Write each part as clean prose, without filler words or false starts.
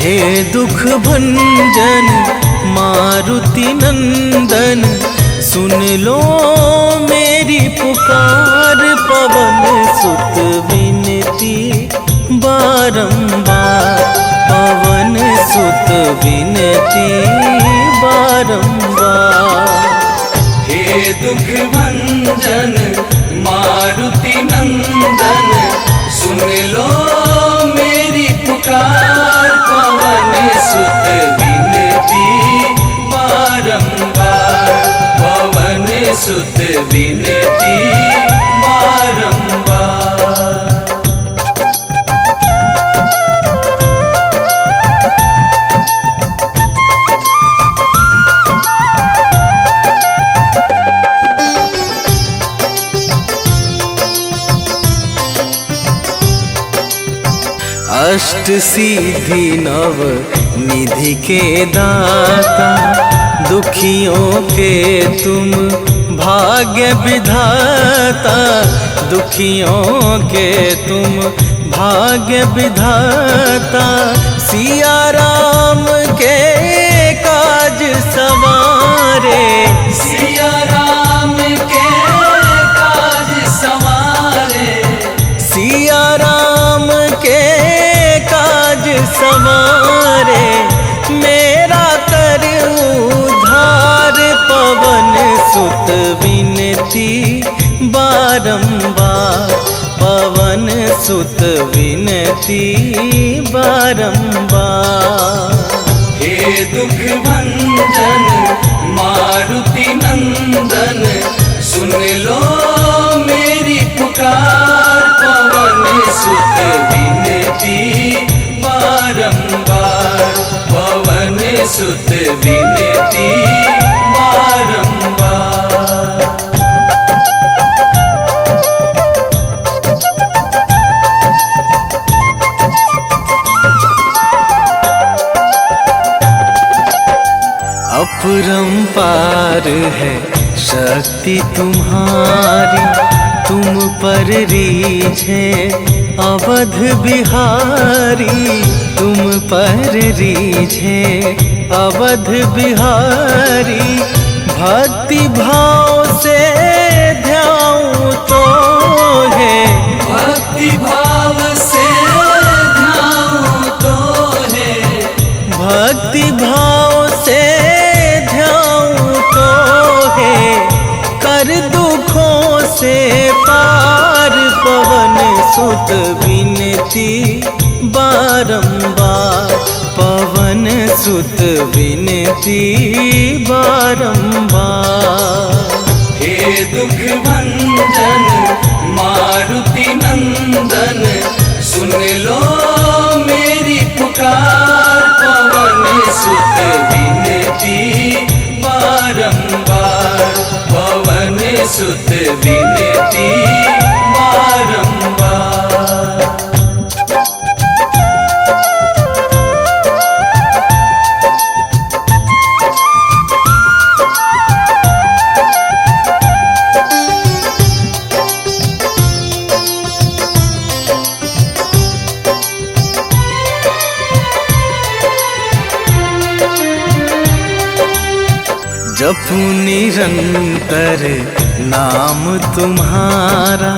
हे दुख भंजन मारुति नंदन, सुन लो मेरी पुकार। पवन सुत विनती बारंबार, पवन सुत विनती बारंबार। हे दुख भंजन मारुति नंदन, सुन लो मेरी पुकार। पवन सुत विनती बारंबार, पवन सुत विनती बारंबार। अष्ट सिद्धि नव निधि के दाता, दुखियों के तुम भाग्य विधाता। दुखियों के तुम भाग्य विधाता, सिया राम के काज सवारे। सिया राम के काज सवारे, सिया राम के काज सवारे। मेरा कर उद्धार, पवन सुत विनती बारंबार, पवन सुत विनती बारंबार। हे दुख भंजन मारुति नंदन, सुन लो मेरी पुकार। पवन सुत विनती बारंबार, पवन सुत विनती बारंबार। अपरंपार है शक्ति तुम्हारी, तुम पर रीझे अवध बिहारी। तुम पर रीझे अवध बिहारी, भक्ति भाव से ध्याऊं तो है। भक्ति भाव से ध्याऊं तो है, भक्ति भाव से ध्याऊं तो है। कर दुखों से पार, पवन सुत विनती बारंबार, पवन सुत विनती बारंबार। हे दुख भंजन मारुति नंदन, सुन लो मेरी पुकार। पवन सुत विनती बारंबार, पवन सुत विनती बारंबार। जपू निरंतर नाम तुम्हारा,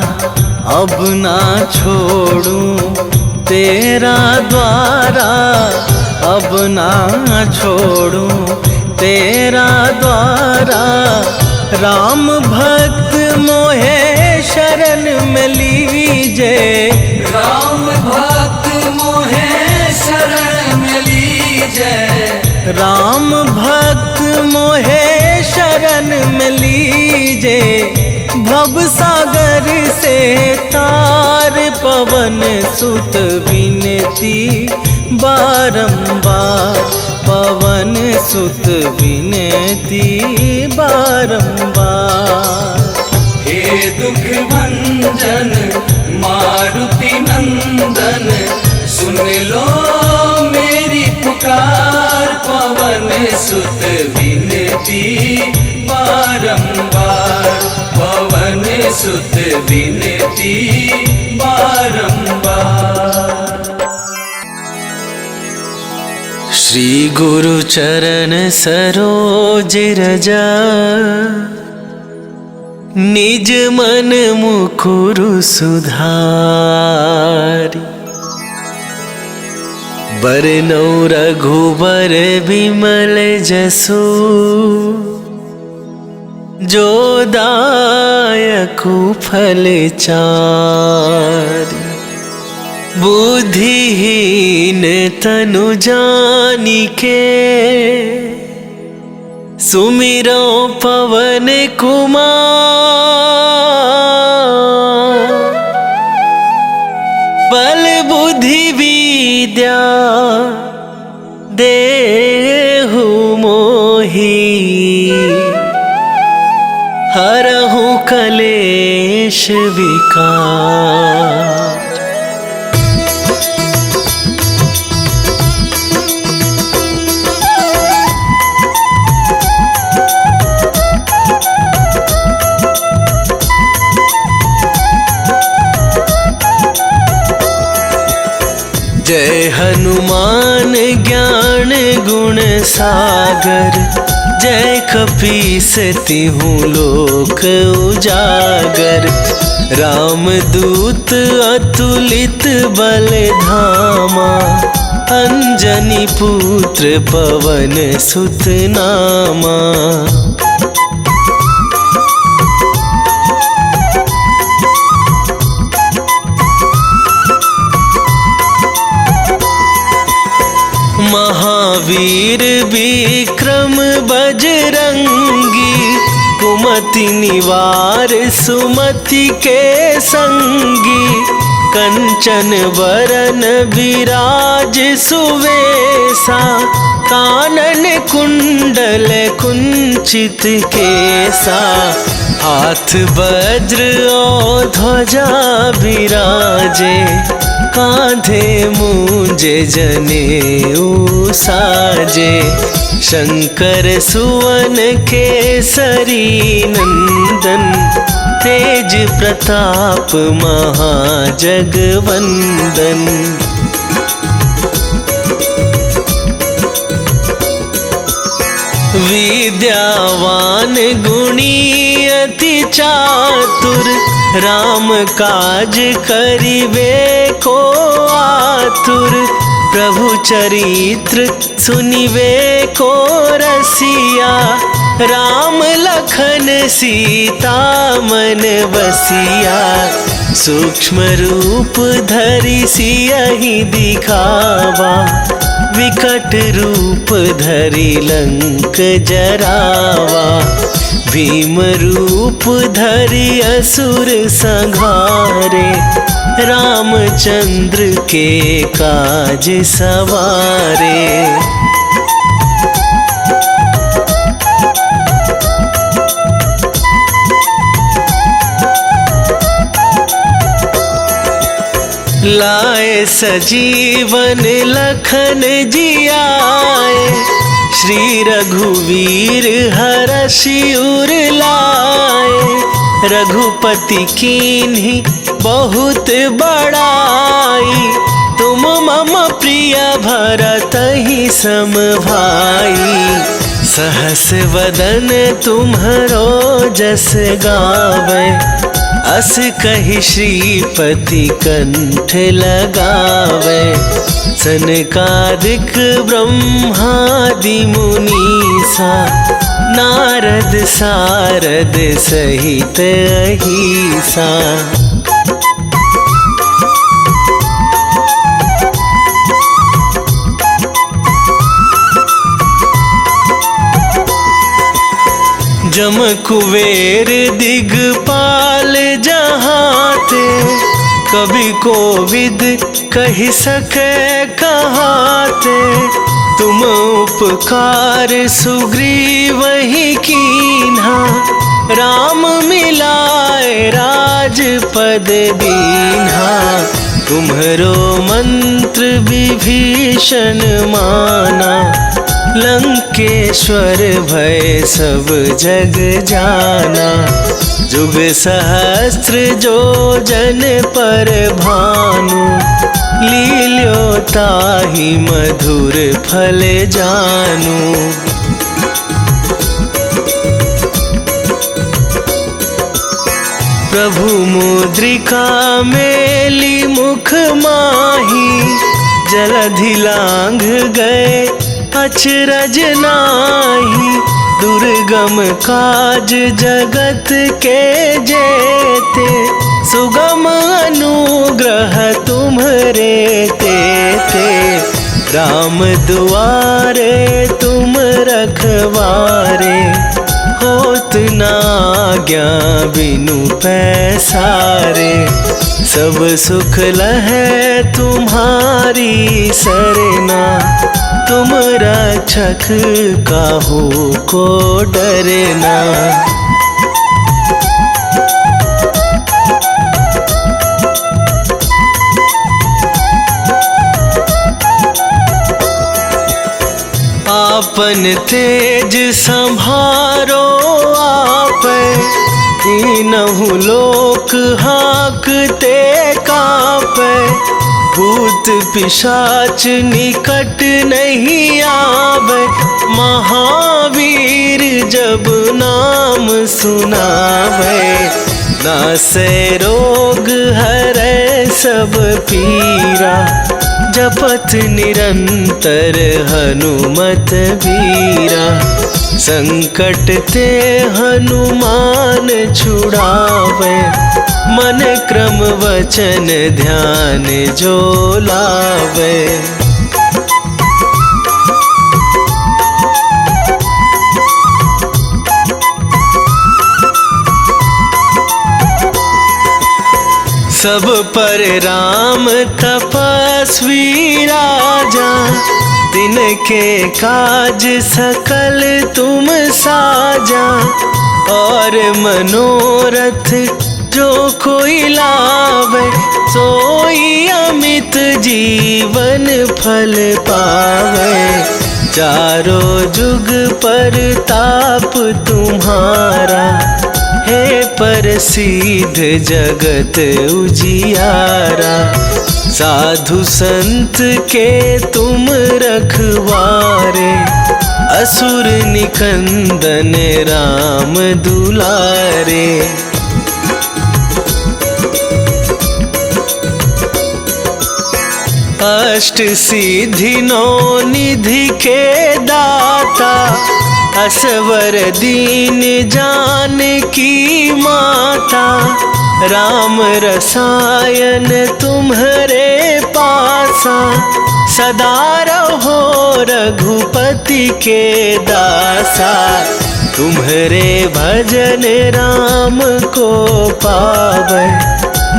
अब ना छोड़ूं तेरा द्वारा। अब ना छोड़ूं तेरा द्वारा। राम भक्त मोहे शरण में लीजे, राम भक्त मोहे शरण में लीजे। राम भक्त मोहे शरण में लीजे। भव सागर से तार, पवन सुत विनती बारंबार, पवन सुत विनती बारंबार। हे दुख भंजन मारुति नंदन, सुन लो मेरी पुकार। पवन सुत विनती बारंबार, पवन सुत विनती बारंबार। श्री गुरु चरण सरोज रजा, निज मन मुकुरु सुधारी। बरनौ रघुबर बिमल जसु, जो दायकु फल चारि। बुद्धिहीन तनु जानिके, सुमिरो पवन कुमार। बल बुद्धि विद्या देहु मोहि, हरहु कलेश विकार। जय हनुमान ज्ञान गुण सागर, जय कपीस तिहु लोक उजागर। रामदूत अतुलित बल धामा, अंजनी पुत्र पवन सुत नामा। महावीर विक्रम बजरंगी, कुमति निवार सुमति के संगी। कंचन बरन विराज सुवेसा, कानन कुंडल कुंचित केसा। हाथ वज्र और ध्वजा विराजे, कांधे मूंजे जनेऊ साजे। शंकर सुवन केसरी नंदन, तेज प्रताप महाजगवंदन। विद्यावान गुणी अति चातुर, राम काज करिबे को आतुर। प्रभु चरित्र सुनिबे को रसिया, राम लखन सीता मन बसिया। सूक्ष्म रूप धरि सियहि दिखावा, विकट रूप धरि लंक जरावा। भीम रूप धरि असुर संहारे, रामचंद्र के काज सवारे। लाए सजीवन लखन जियाए, श्री रघुवीर हरषि उर लाए। रघुपति कीन्ही बहुत बड़ाई, तुम मम प्रिय भरतहि सम भाई। सहस वदन तुम्हरो जस गावे, अस कहि श्रीपति कंठ लगावे। सनकादिक ब्रह्मादि मुनीसा, नारद सारद सहित अहिसा। जम कुबेर दिगपाल जहाते, कवि कोविद कहि सके कहाते। तुम उपकार सुग्रीवहि कीन्हा, राम मिलाए राजपद दीन्हा। तुम्हरो मंत्र विभीषण माना, लंकेश्वर भय सब जग जाना। जुग सहस्त्र जो जन पर भानु, लील्यो ताहि मधुर फल जानु। प्रभु मुद्रिका मेली मुख माही, जलधि लांघ गए अचरज नाही। दुर्गम काज जगत के जेते, सुगम अनुग्रह तुम्हरे तेते। राम दुआरे तुम रखवारे, होत न आज्ञा बिनु पैसारे। सब सुख लहै तुम्हारी सरना, तुम रक्षक काहू को डरना। आपन तेज संभारो आप, तीनहु लोक हाँकते कापै। भूत पिशाच निकट नहीं आवे, महावीर जब नाम सुनावे। नासै रोग हरै सब पीरा, जपत निरंतर हनुमत बीरा। संकट ते हनुमान छुड़ावे, मन क्रम वचन ध्यान जो लावे। सब पर राम तपस्वी राजा, तिनके काज सकल तुम साजा। और मनोरथ जो कोई लावे, सोई अमित जीवन फल पावे। चारों जुग पर ताप तुम्हारा, हे प्रसिद्ध जगत उजियारा। साधु संत के तुम रखवारे, असुर निकंदन राम दुलारे। अष्ट सिद्धि नौ निधि के दाता, असवर दीन जानकी माता। राम रसायन तुम्हरे पासा, सदा रहो रघुपति के दासा। तुम्हरे भजन राम को पावै,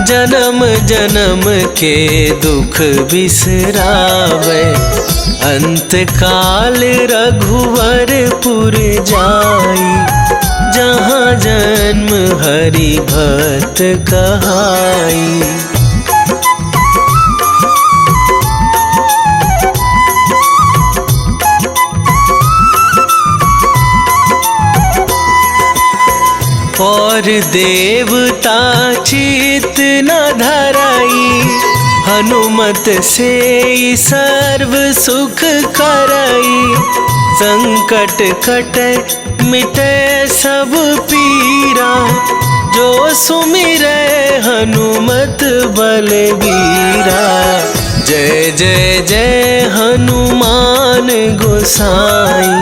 जन्म जन्म के दुख बिसरावै। अंत काल रघुवरपुर जाई, जहाँ जन्म हरि भक्त कहाई। और देवता चित न धराई, हनुमत से सर्व सुख करई। संकट कटे मिटे सब पीरा, जो सुमिरै हनुमत बलबीरा। जय जय जय हनुमान गोसाई,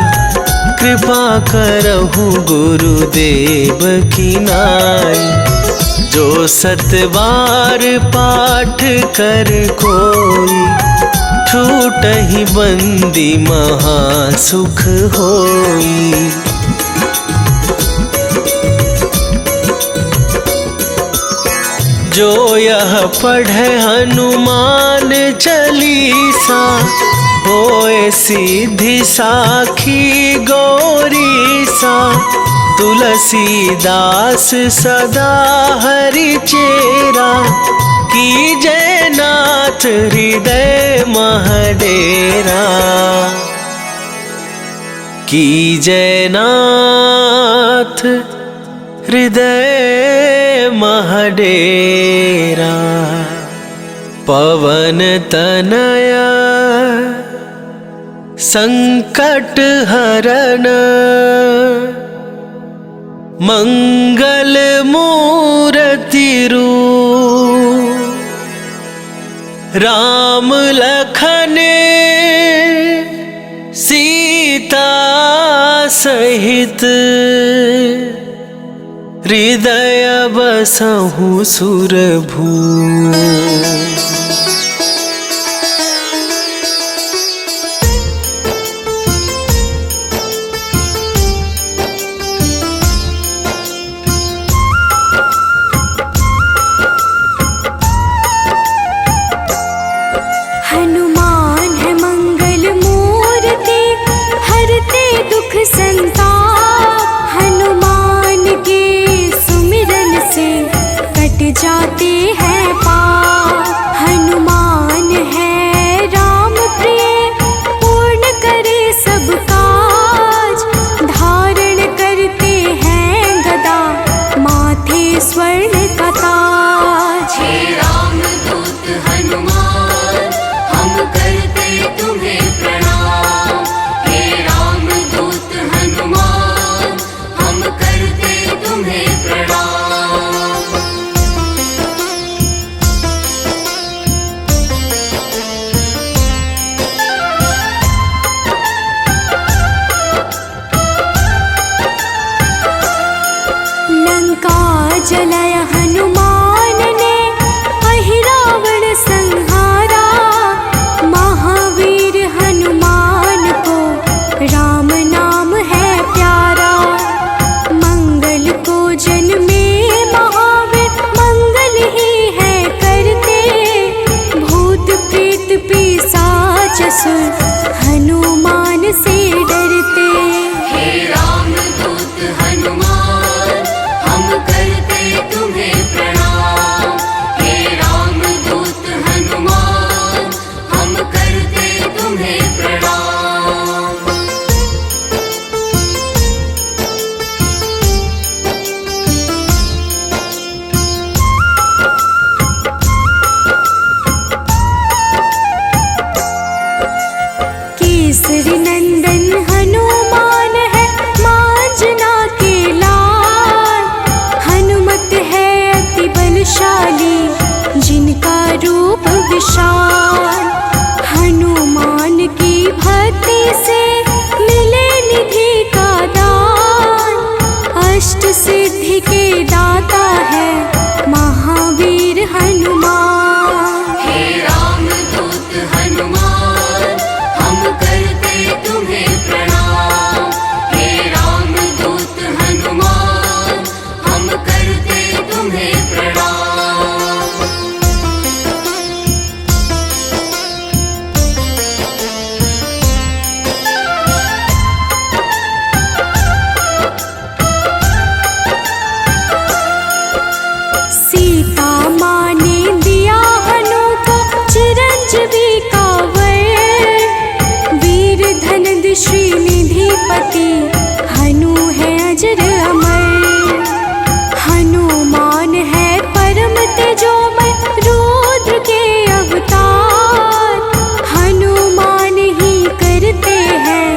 कृपा करहु गुरुदेव की नाई। जो सत बार पाठ कर कोई, छूटहि बंदी महा सुख होई। जो यह पढ़े हनुमान चालीसा, होए सिद्धि साखी गौरीसा। तुलसीदास सदा हरि चेरा, की जयनाथ हृदय महडेरा। की जयनाथ हृदय महडेरा। पवन तनया संकट हरन मंगल मूर्ति रूप। राम लखन सीता सहित हृदय बसहु सुरभू। हनुमान है मंगल मूर्ति, हरते दुख संताप। हनुमान के सुमिरन से कट जाते हैं पाप। हनुमान है राम प्रिय, पूर्ण करे सब काज। धारण करते हैं गदा, माथे स्वर्ण का ताज। हे रामदूत हनुमान, हम करते तुम्हें प्रणाम। हे रामदूत हनुमान, हम करते तुम्हें प्रणाम। लंका जलाय हनुमान ने, अहिरावण संहारा। महावीर हनुमान को राम नाम है प्यारा। मंगल को जन्मे महावीर, मंगल ही है करते। भूत प्रेत पिशाच असुर, हनुमान से डरते। हे रामदूत हनुमान, हम करते तुम्हें प्रणाम। हे रामदूत हनुमान, हम करते तुम्हें प्रणाम। केसरी नंदन हनुमान है, मांजना के लाल। हनुमत है अति बलशाली, जिनका रूप विशाल। हनुमान की भक्ति से मिले निधि का दान। अष्ट सिद्धि के दाता है महावीर हनुमान। हे रामदूत हनुमान, हम करते तुम्हें प्रणाम। हे रामदूत हनुमान, हम करते तुम्हें प्रणाम। सीता माँ ने दिया हनु को चिरंजीवी का वर। वीर धनद श्रीनिधिपति, हनु है अजर अमर। हनुमान है परम तेजोमय, रुद्र के अवतार। हनुमान ही करते हैं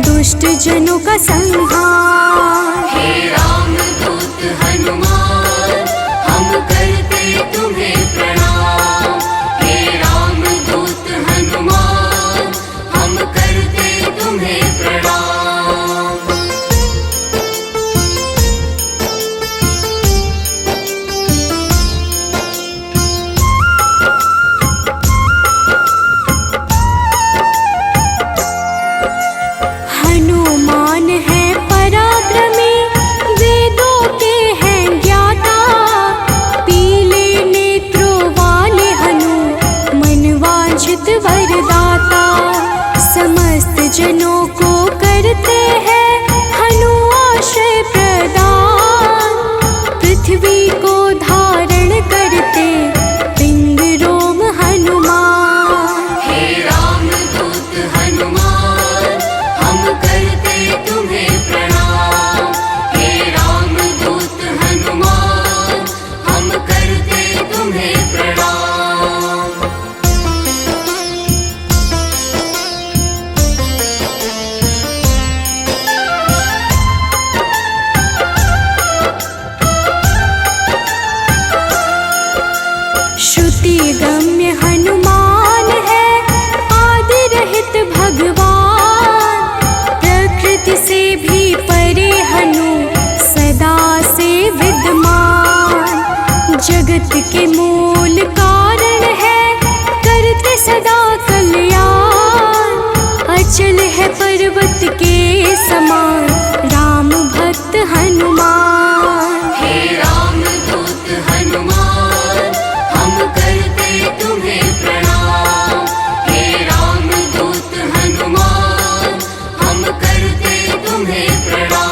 दुष्ट जनों का संहार। हे रामदूत हनुमान, हम करते तुम्हें प्रणाम। हे रामदूत हनुमान, हम करते तुम्हें प्रणाम। हनुमान है पराक्रमी, वेदों के हैं ज्ञाता। पीले नेत्रों वाले हनु, मनवांछित वरदाता। समस्त जनों को करते हैं हनु आश्रय प्रदान। पृथ्वी को धारण करते पिंग रोम हनुमान। हे रामदूत हनुमान, हम करते चल है पर्वत के समान राम भक्त हनुमान। हे राम दूत हनुमान हम करते तुम्हें प्रणाम। हे राम दूत हनुमान हम करते तुम्हें प्रणाम।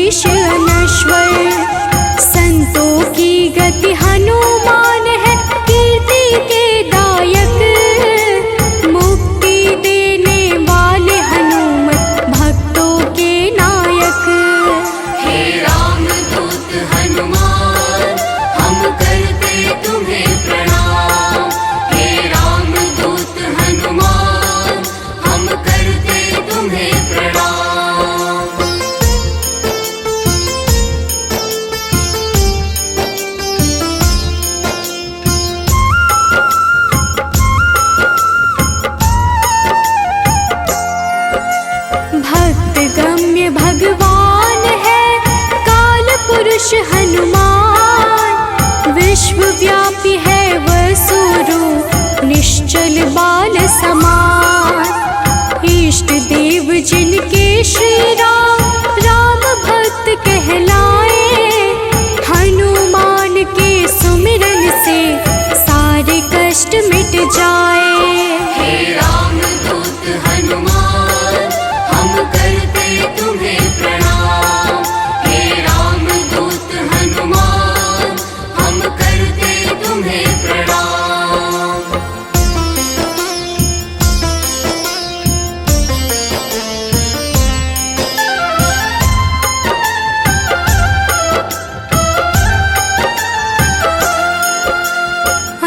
शेष अनश्वर। संतों की गति हनुमान है, कीर्ति के दायक। मुक्ति देने वाले हनुमत भक्तों के नायक। हे रामदूत हनुमान हम करते तुम्हें प्रणाम। हे रामदूत हनुमान हम करते तुम्हें प्रणाम। भक्त गम्य भगवान है काल पुरुष हनुमान। विश्वव्यापी है वसुरूप निश्चल बाल समान। इष्ट देव जिनके श्री राम राम भक्त कहलाए। हनुमान के सुमिरन से सारे कष्ट मिट जाए। हे रामदूत हनुमान हम करते तुम्हें प्रणाम। हे रामदूत हनुमान हम करते तुम्हें प्रणाम।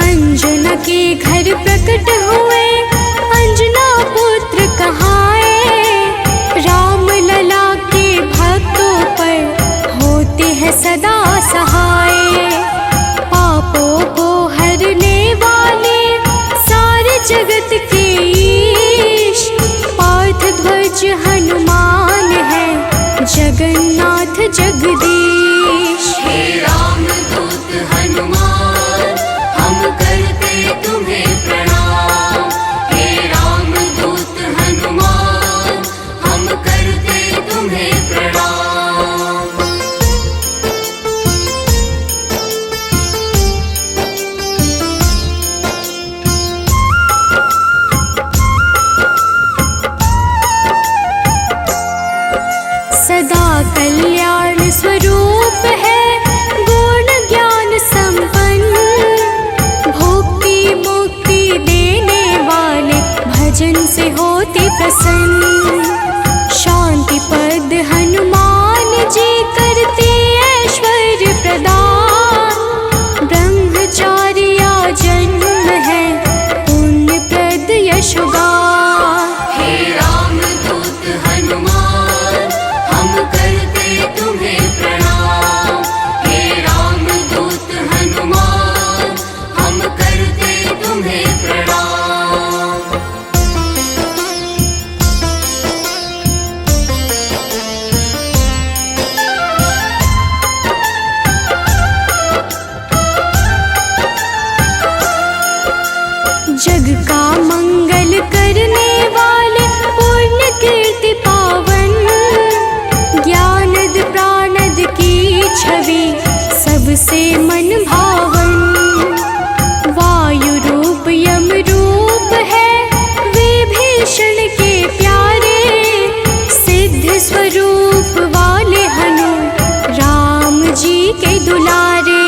अंजना के घर प्रकट हुए अंजना पुत्र कहाए। राम लला के भक्तों पर होते हैं सदा सहाय। पापों को हरने वाले सारे जगत के ईश। पार्थ ध्वज हनुमान है जगन्नाथ जगदीश। हे रामदूत हनुमान हम करते तुम्हें प्रणाम। हे रामदूत हनुमान हम करते तुम्हें प्रणाम। सदा कल्याण स्वरूप है गुण ज्ञान संपन्न। भुक्ति मुक्ति देने वाले भजन से होते प्रसन्न। शांति पद हनुमान जी करते ऐश्वर्य प्रदान। ब्रह्मचार्या जन्म है पुण्य प्रद यशोगान। हे रामदूत हनुमान हम करते तुम्हें प्रणाम। हे रामदूत हनुमान हम करते तुम्हें प्रणाम। जग का मंगल करने वाले पुण्य कीर्ति पावन। ज्ञानद प्राणद की छवि सबसे मन भावन। वायु रूप यम रूप है विभीषण के प्यारे। सिद्ध स्वरूप वाले हनु राम जी के दुलारे।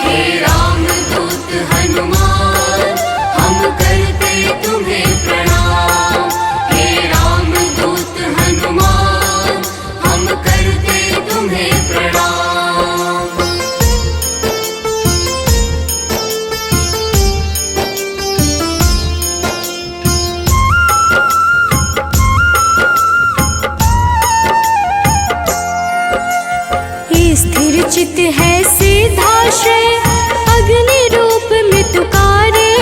हे रामदूत हनुमान हम करते तुम्हें प्रणाम। हे रामदूत हनुमान हम करते तुम्हें प्रणाम। स्थिर चित है सिद्धाश्रय अग्नि रूप में तुकारे।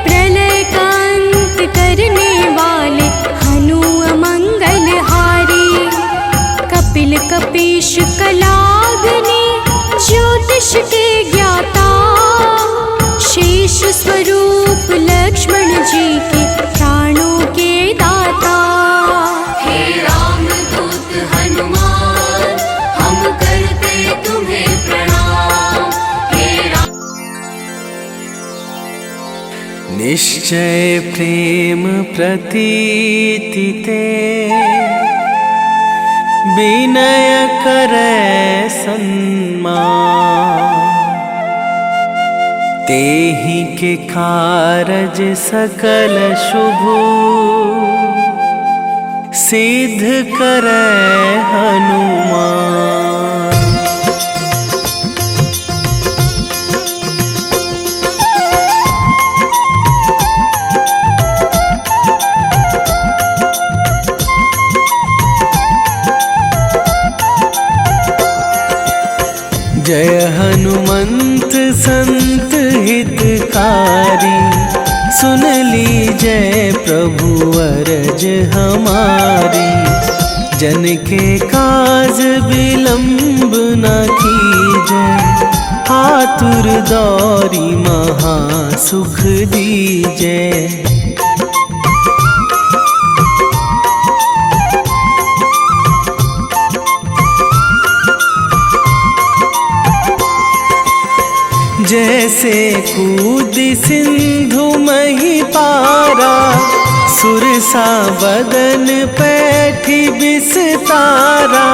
प्रलय का अंत करने वाले हनु अमंगल हारी। कपिल कपीश कलाग्नि ज्योतिष के ज्ञाता। शेष स्वरूप लक्ष्मण जी के प्राणों के दाता। हे रामदूत हनुमान हम करते तुम्हें प्रणाम। हे निश्चय प्रेम प्रतीति ते विनय करे सन्मान। तेहि के कारज सकल शुभ सिद्ध करे हनुमान। जय हनुमंत संत हितकारी, सुन लीजय प्रभु अरज हमारी। जन के काज विलंब न कीजय, आतुर दौरी महा सुख दीजय। जैसे कूदी सिंधु मही पारा, सुरसा बदन पैठी बिस्तारा।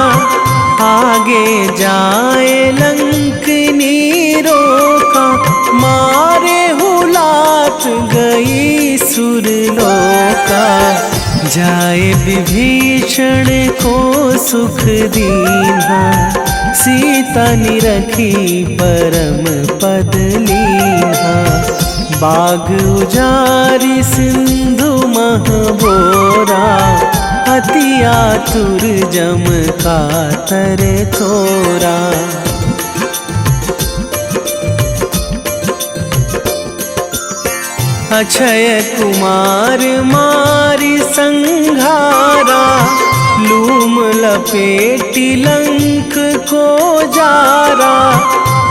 आगे जाए लंकनी रोका, मारे हुलात गई सुरलोका। जाए विभीषण को सुख दीन्हा, सीता निरखी परम पद लीन्हा। बाग उजारी सिंधु महबोरा, अति आतुर जम कातर थोरा। अक्षय कुमार मारी संघारा, लूम लपेटी लंक को जारा।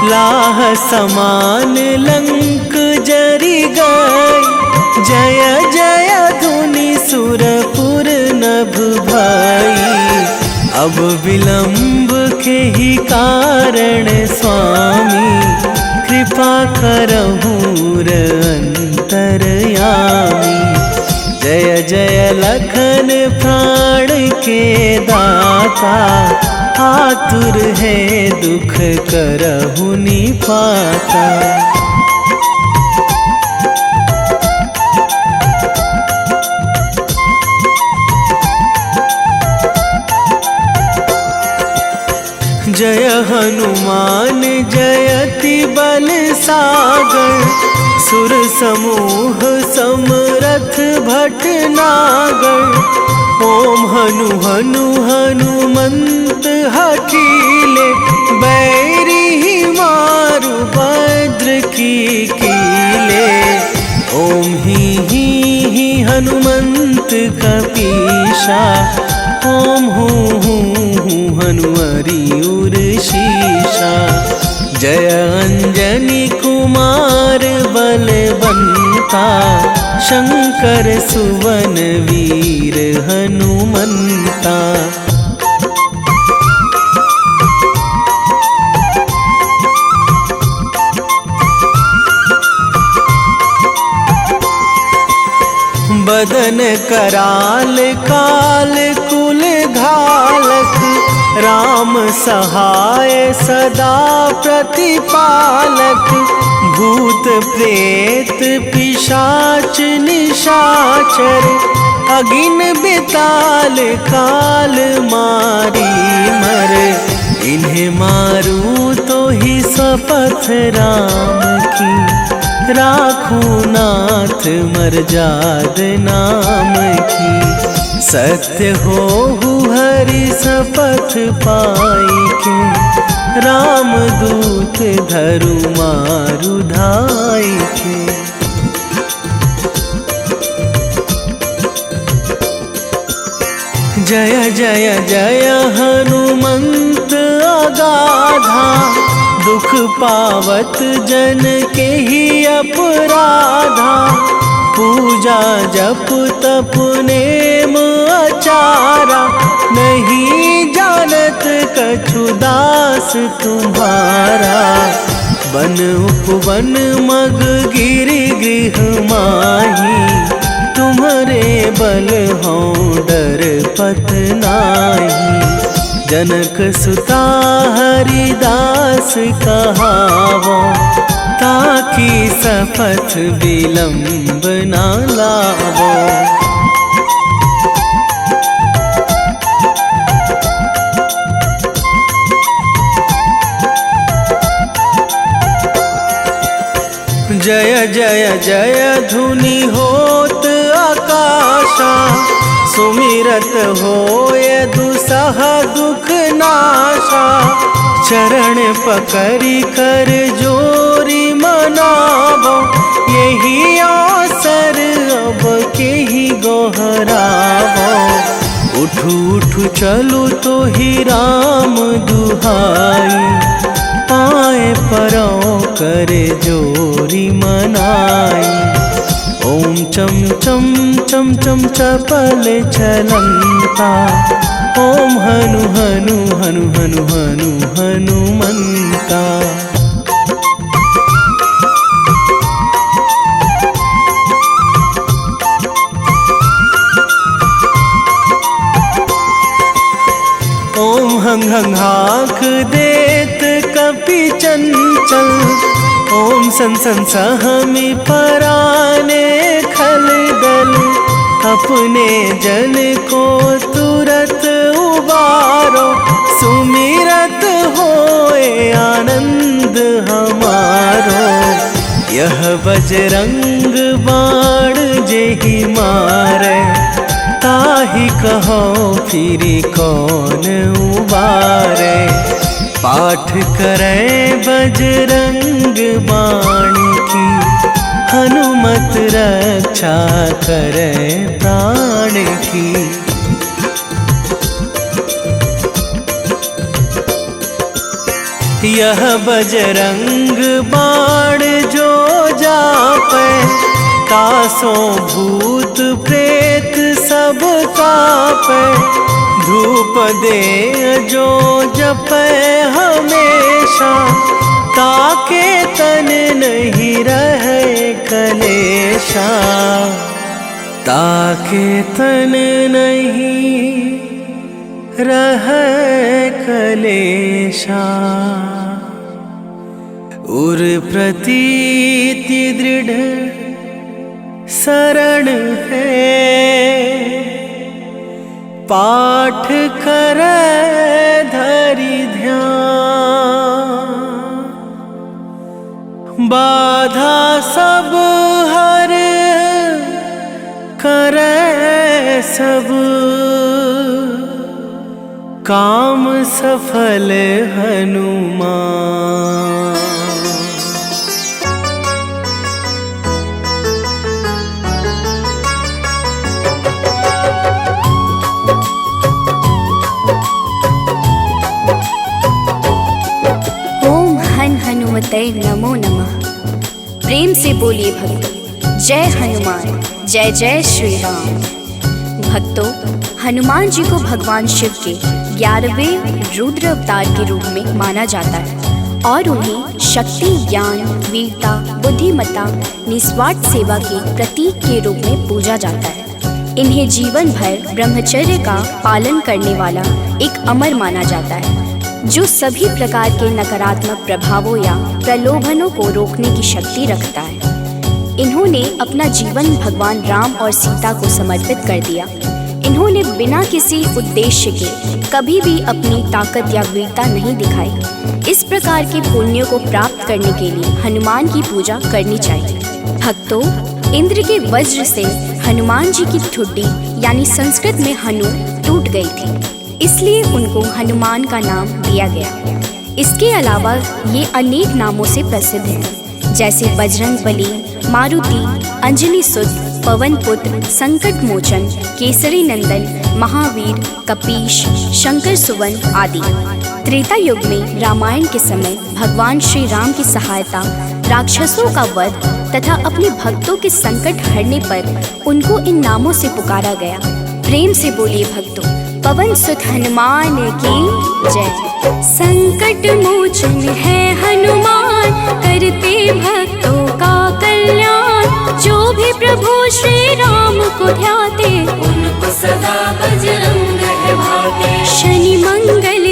लाह समान लंक जरी गई, जय जय धुनि सुरपुर नभ भई। अब विलंब के ही कारण स्वामी, कृपा करहु अंतरयामी। जय जय लखन प्राण के दाता, आतुर है दुख करहु निपाता। जय हनुमान जयति बल सागर, सुर समूह समरथ भटनागर। ओम हनु हनु हनुमंत हठीले, बैरी मारु भद्र की कीले। ओम ही हनुमंत कपीशा, ओम हूँ हनुमरी उर शीशा। जय अंजनी कुमार बलवंता, शंकर सुवन वीर हनुमंता। बदन कराल काल कुल घालक, राम सहाय सदा प्रतिपालक। भूत प्रेत पिशाच निशाचर, अगिन बिताल काल मारी मर। इन्हें मारू तो ही शपथ राम की, राखू नाथ मर्याद नाम की। सत्य हो हरि शपथ पाई के, राम दूत धरु मारु धाई के। जय जय जय हनुमंत अगाधा, दुख पावत जन के ही अपराधा। पूजा जप तप नेम आचारा, नहीं जानत कछु दास तुम्हारा। वन उपवन मग गिरि गृह माही, तुम्हारे बल हों डर पत नाही। जनक सुता हरिदास कहावो, ताकि सपथ विलंब ना लावो। जय जय जय धुनि होत आकाशा, सुमिरत होय दुसह दुख नाशा। चरण पकड़ी कर जोरी मनावो, यही अवसर अब के ही गोहरावो। उठू उठू चलू तो ही राम दुहाई, पाए परो करे जोरी मनाई। ओम चम चम चम चम चपल चलंता, ओम हनु हनु हनु हनु हनु हनुमंता। ओम हंग हंग हाक देत कपि चंचल, ओम सन सन सहमी पराने खल दल। अपने जन को तुरत उबारो, सुमिरत होए आनंद हमारो। यह बजरंग बाण जेहि मारे, ताहि कहो फिरी कौन उबारे। पाठ करें बजरंग बाण की, हनुमत रक्षा करें प्राण की। यह बजरंग बाण जो जापे, तासों भूत प्रेत सब कापे। धूप दे जो जपे हमेशा, ताके तन नहीं रहे कलेशा। ताके तन नहीं रहे कलेशा। उर प्रतीति दृढ़ शरण है, पाठ करे धरि ध्यान। बाधा सब हर करे सब, काम सफल हनुमान। हनुमते नमो नमः। प्रेम से बोलिए भक्तों, जय हनुमान, जय जय श्री राम। भक्तों, हनुमान जी को भगवान शिव के 11वें रुद्र अवतार के रूप में माना जाता है और उन्हें शक्ति, ज्ञान, वीरता, बुद्धिमत्ता, निस्वार्थ सेवा के प्रतीक के रूप में पूजा जाता है। इन्हें जीवन भर ब्रह्मचर्य का पालन करने वाला एक अमर माना जाता है, जो सभी प्रकार के नकारात्मक प्रभावों या प्रलोभनों को रोकने की शक्ति रखता है। इन्होंने अपना जीवन भगवान राम और सीता को समर्पित कर दिया। इन्होंने बिना किसी उद्देश्य के कभी भी अपनी ताकत या वीरता नहीं दिखाई। इस प्रकार के पुण्यों को प्राप्त करने के लिए हनुमान की पूजा करनी चाहिए। भक्तों, इंद्र के वज्र से हनुमान जी की ठुड्डी यानी संस्कृत में हनु टूट गई थी, इसलिए उनको हनुमान का नाम दिया गया। इसके अलावा ये अनेक नामों से प्रसिद्ध हैं, जैसे बजरंग बली, मारुति, अंजनी सुत, पवन पुत्र, संकट मोचन, केसरी नंदन, महावीर, कपीश, शंकर सुवन आदि। त्रेता युग में रामायण के समय भगवान श्री राम की सहायता, राक्षसों का वध तथा अपने भक्तों के संकट हरने पर उनको इन नामों से पुकारा गया। प्रेम से बोलिए भक्तों, पवन सुत हनुमान की जय। संकट मोचन है हनुमान, करते भक्तों का कल्याण। जो भी प्रभु श्री राम को ध्याते, उनको सदा बजरंग है भाते। शनि मंगल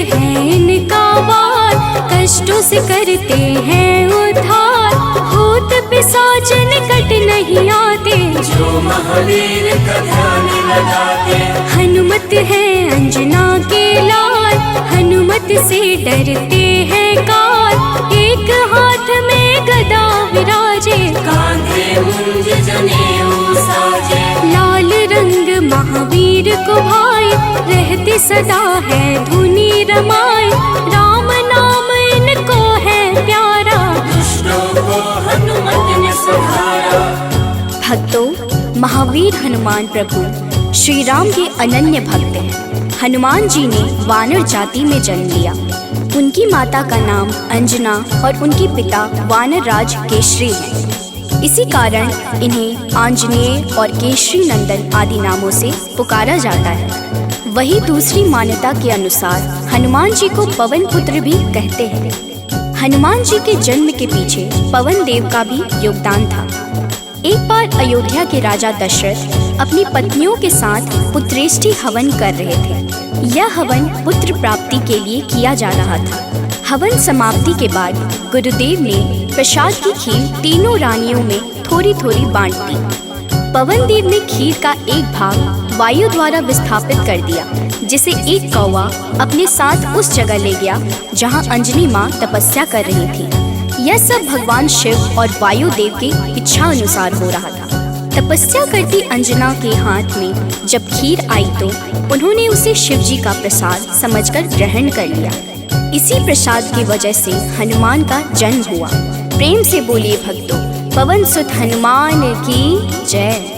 करते हैं उद्धार, भूत पिशाच निकट नहीं आते जो महावीर का ध्यान लगाते। हनुमत है अंजना के लाल, हनुमत से डरते हैं काल। एक हाथ में गदा विराजे, कांधे मुंज जनेऊ साजे। लाल रंग महावीर को भाई, रहते सदा है धुनी रमाए। राम नाम इनको है प्यारा, दुष्टों को हनुमत ने सुधारा। भक्तों, महावीर हनुमान प्रभु श्री राम के अनन्य भक्त हैं। हनुमान जी ने वानर जाति में जन्म लिया। उनकी माता का नाम अंजना और उनके पिता वानर राज केशरी हैं। इसी कारण इन्हें आंजनेय और केशरी नंदन आदि नामों से पुकारा जाता है। वही दूसरी मान्यता के अनुसार हनुमान जी को पवन पुत्र भी कहते हैं। हनुमान जी के जन्म के पीछे पवन देव का भी योगदान था। एक बार अयोध्या के राजा दशरथ अपनी पत्नियों के साथ पुत्रेष्टि हवन कर रहे थे। यह हवन पुत्र प्राप्ति के लिए किया जा रहा था। हवन समाप्ति के बाद गुरुदेव ने प्रसाद की खीर तीनों रानियों में थोड़ी थोड़ी बांट दी। पवन देव ने खीर का एक भाग वायु द्वारा विस्थापित कर दिया, जिसे एक कौवा अपने साथ उस जगह ले गया जहाँ अंजनी माँ तपस्या कर रही थी। यह सब भगवान शिव और वायु देव की इच्छा अनुसार हो रहा था। तपस्या करती अंजना के हाथ में जब खीर आई तो उन्होंने उसे शिव जी का प्रसाद समझकर ग्रहण कर लिया। इसी प्रसाद की वजह से हनुमान का जन्म हुआ। प्रेम से बोलिए भक्तों, पवन सुत हनुमान की जय।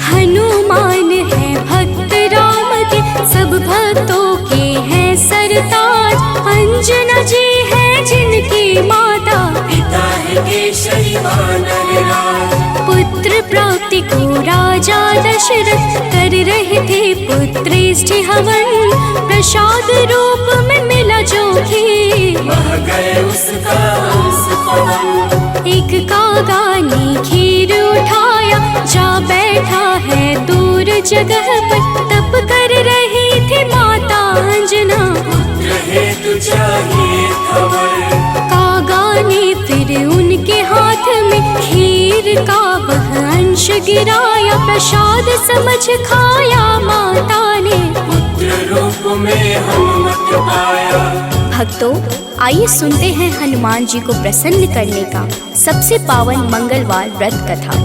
हनुमान है भक्त राम के, सब भक्तों के हैं सरताज। अंजना जी है जिनकी माता, पिता है केशरी वानर राज। पुत्र प्राप्ति को राजा दशरथ कर रहे थे पुत्रेष्टि हवन। प्रसाद रूप में मिला जो खीर, बह गए उसका अंश पवन। एक कागा ने खीर उठाया, जा बैठा है दूर जगह पर। तप कर रही थी माता अंजना, पुत्र हेतु चाहिए खबर। कागा ने फिर उनके हाथ में खीर का वह अंश गिराया। प्रसाद समझ खाया माता ने, पुत्र रूप में हनुमत पाया। भक्तों, आइए सुनते हैं हनुमान जी को प्रसन्न करने का सबसे पावन मंगलवार व्रत कथा।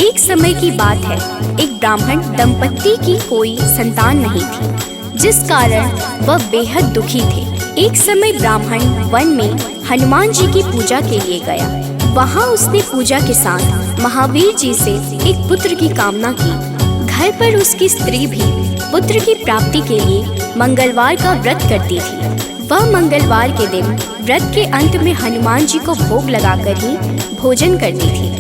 एक समय की बात है, एक ब्राह्मण दंपत्ति की कोई संतान नहीं थी, जिस कारण वह बेहद दुखी थे। एक समय ब्राह्मण वन में हनुमान जी की पूजा के लिए गया। वहाँ उसने पूजा के साथ महावीर जी से एक पुत्र की कामना की। घर पर उसकी स्त्री भी पुत्र की प्राप्ति के लिए मंगलवार का व्रत करती थी। वह मंगलवार के दिन व्रत के अंत में हनुमान जी को भोग लगाकर ही भोजन करती थी।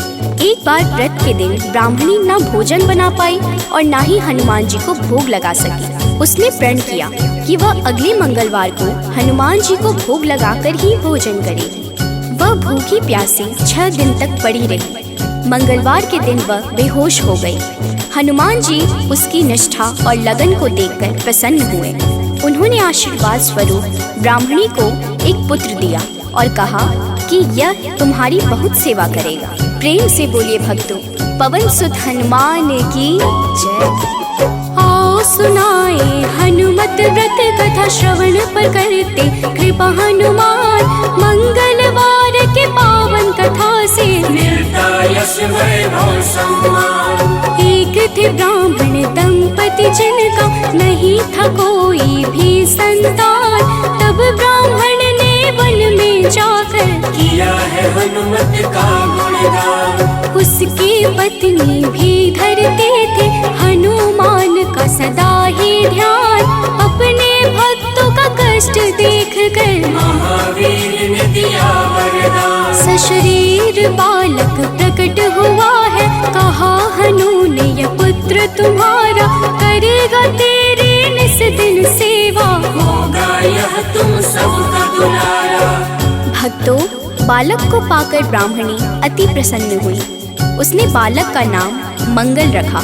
एक बार व्रत के दिन ब्राह्मणी न भोजन बना पाई और न ही हनुमान जी को भोग लगा सकी। उसने प्रण किया कि वह अगले मंगलवार को हनुमान जी को भोग लगाकर ही भोजन करेगी। वह भूखी प्यासी 6 दिन तक पड़ी रही। मंगलवार के दिन वह बेहोश हो गई। हनुमान जी उसकी निष्ठा और लगन को देखकर प्रसन्न हुए। उन्होंने आशीर्वाद स्वरूप ब्राह्मणी को एक पुत्र दिया और कहा कि यह तुम्हारी बहुत सेवा करेगा। प्रेम से बोलिए भक्तों, पवन सुत हनुमान की जय। आओ सुनाए हनुमत व्रत कथा, श्रवण पर करते कृपा हनुमान। मंगलवार के पावन कथा से मिलता यश वैभव सम्मान। एक थे ब्राह्मण दंपति जिनका नहीं था कोई भी संतान। तब ब्राह्मण ने वन में जाकर किया है हनुमत का गुणगान। उसकी पत्नी भी धरते थे हनुमान का सदा ही ध्यान। अपने भक्तों का कष्ट देख कर महावीर ने दिया वरदान। सशरीर बालक प्रकट हुआ है, कहा हनु ने यह पुत्र तुम्हारा करेगा तेरे निस दिन सेवा। होगा यह तुम सबका दुलारा। भक्तों, बालक को पाकर ब्राह्मणी अति प्रसन्न हुई। उसने बालक का नाम मंगल रखा।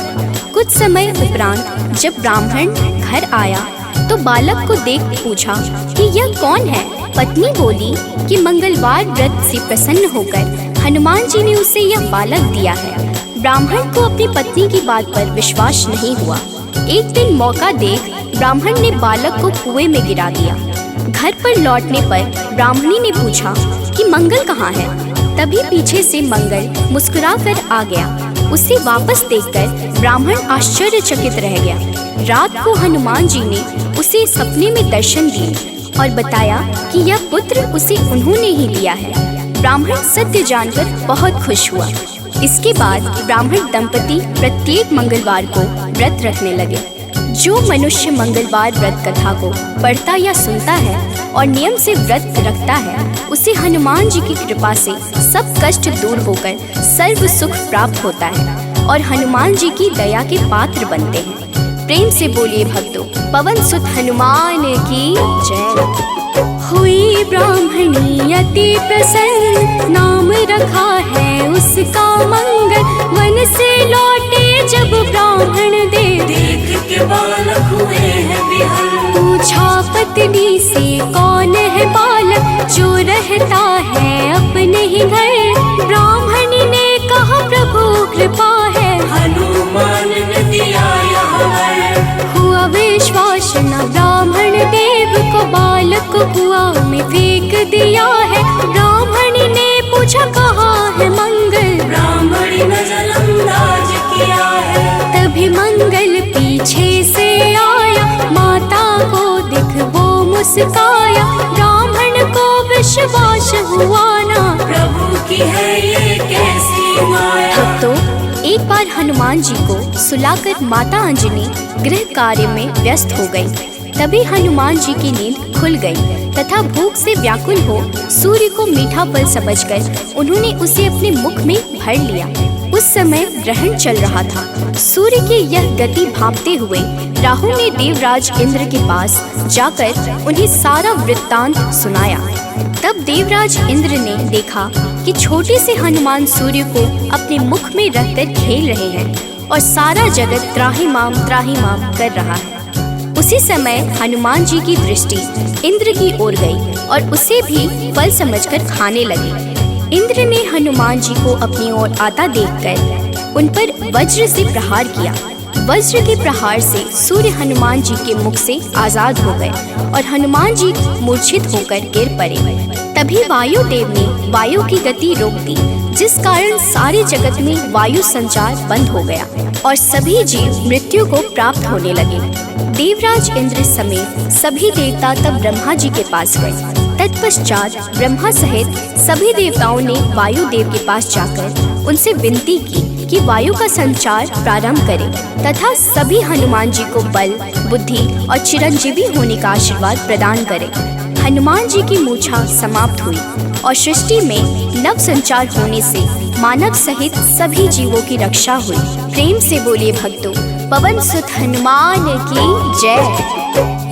कुछ समय उपरांत जब ब्राह्मण घर आया तो बालक को देख पूछा कि यह कौन है। पत्नी बोली कि मंगलवार व्रत से प्रसन्न होकर हनुमान जी ने उसे यह बालक दिया है। ब्राह्मण को अपनी पत्नी की बात पर विश्वास नहीं हुआ। एक दिन मौका देख ब्राह्मण ने बालक को कुएं में गिरा दिया। घर पर लौटने पर ब्राह्मणी ने पूछा कि मंगल कहाँ है। तभी पीछे से मंगल मुस्कुरा कर आ गया। उसे वापस देखकर ब्राह्मण आश्चर्यचकित रह गया। रात को हनुमान जी ने उसे सपने में दर्शन दिए और बताया कि यह पुत्र उसे उन्होंने ही दिया है। ब्राह्मण सत्य जानकर बहुत खुश हुआ। इसके बाद ब्राह्मण दंपति प्रत्येक मंगलवार को व्रत रखने लगे। जो मनुष्य मंगलवार व्रत कथा को पढ़ता या सुनता है और नियम से व्रत रखता है, उसे हनुमान जी की कृपा से सब कष्ट दूर होकर सर्व सुख प्राप्त होता है और हनुमान जी की दया के पात्र बनते हैं। प्रेम से बोलिए भक्तों, पवन सुत हनुमान की जय। हुई ब्राह्मणी अति प्रसन्न, नाम रखा है उसका मंगल। वन से लौटे जब ब्राह्मण देख के बालक हुए हैं विहल। पूछा पत्नी से कौन है बालक जो रहता है अपने ही घर। ब्राह्मणी ने कहा प्रभु कृपा है, हनुमान ने दिया यह वर। हुआ विश्वास न ब्राह्मण देव को, बालक को कुआं में फेंक दिया है। ब्राह्मणी ने पूछा कहाँ है मंगल, ब्राह्मणी ने जलंदाज किया है। तभी मंगल पीछे से आया, माता को देख वो मुस्काया। ब्राह्मण को विश्वास हुआ ना, प्रभु की है ये कैसी माया। तो एक बार हनुमान जी को सुलाकर माता अंजनी गृह कार्य में व्यस्त हो गई। तभी हनुमान जी की नींद खुल गई तथा भूख से व्याकुल हो सूर्य को मीठा फल समझकर उन्होंने उसे अपने मुख में भर लिया। उस समय ग्रहण चल रहा था। सूर्य की यह गति भांपते हुए राहु ने देवराज इंद्र के पास जाकर उन्हें सारा वृत्तांत सुनाया। तब देवराज इंद्र ने देखा कि छोटे से हनुमान सूर्य को अपने मुख में रखकर खेल रहे हैं और सारा जगत त्राहिमाम कर रहा है। उसी समय हनुमान जी की दृष्टि इंद्र की ओर गई और उसे भी फल समझकर खाने लगे। इंद्र ने हनुमान जी को अपनी ओर आता देखकर उन पर वज्र से प्रहार किया। वज्र के प्रहार से सूर्य हनुमान जी के मुख से आजाद हो गए और हनुमान जी मूर्छित होकर गिर पड़े। तभी वायुदेव ने वायु की गति रोक दी, जिस कारण सारे जगत में वायु संचार बंद हो गया और सभी जीव मृत्यु को प्राप्त होने लगे। देवराज इंद्र समेत सभी देवता तब ब्रह्मा जी के पास गए। तत्पश्चात ब्रह्मा सहित सभी देवताओं ने वायुदेव के पास जाकर उनसे विनती की कि वायु का संचार प्रारंभ करें तथा सभी हनुमान जी को बल, बुद्धि और चिरंजीवी होने का आशीर्वाद प्रदान करें। हनुमान जी की मूछा समाप्त हुई और सृष्टि में नव संचार होने से मानव सहित सभी जीवों की रक्षा हुई। प्रेम से बोलिए भक्तों, पवन सुत हनुमान की जय।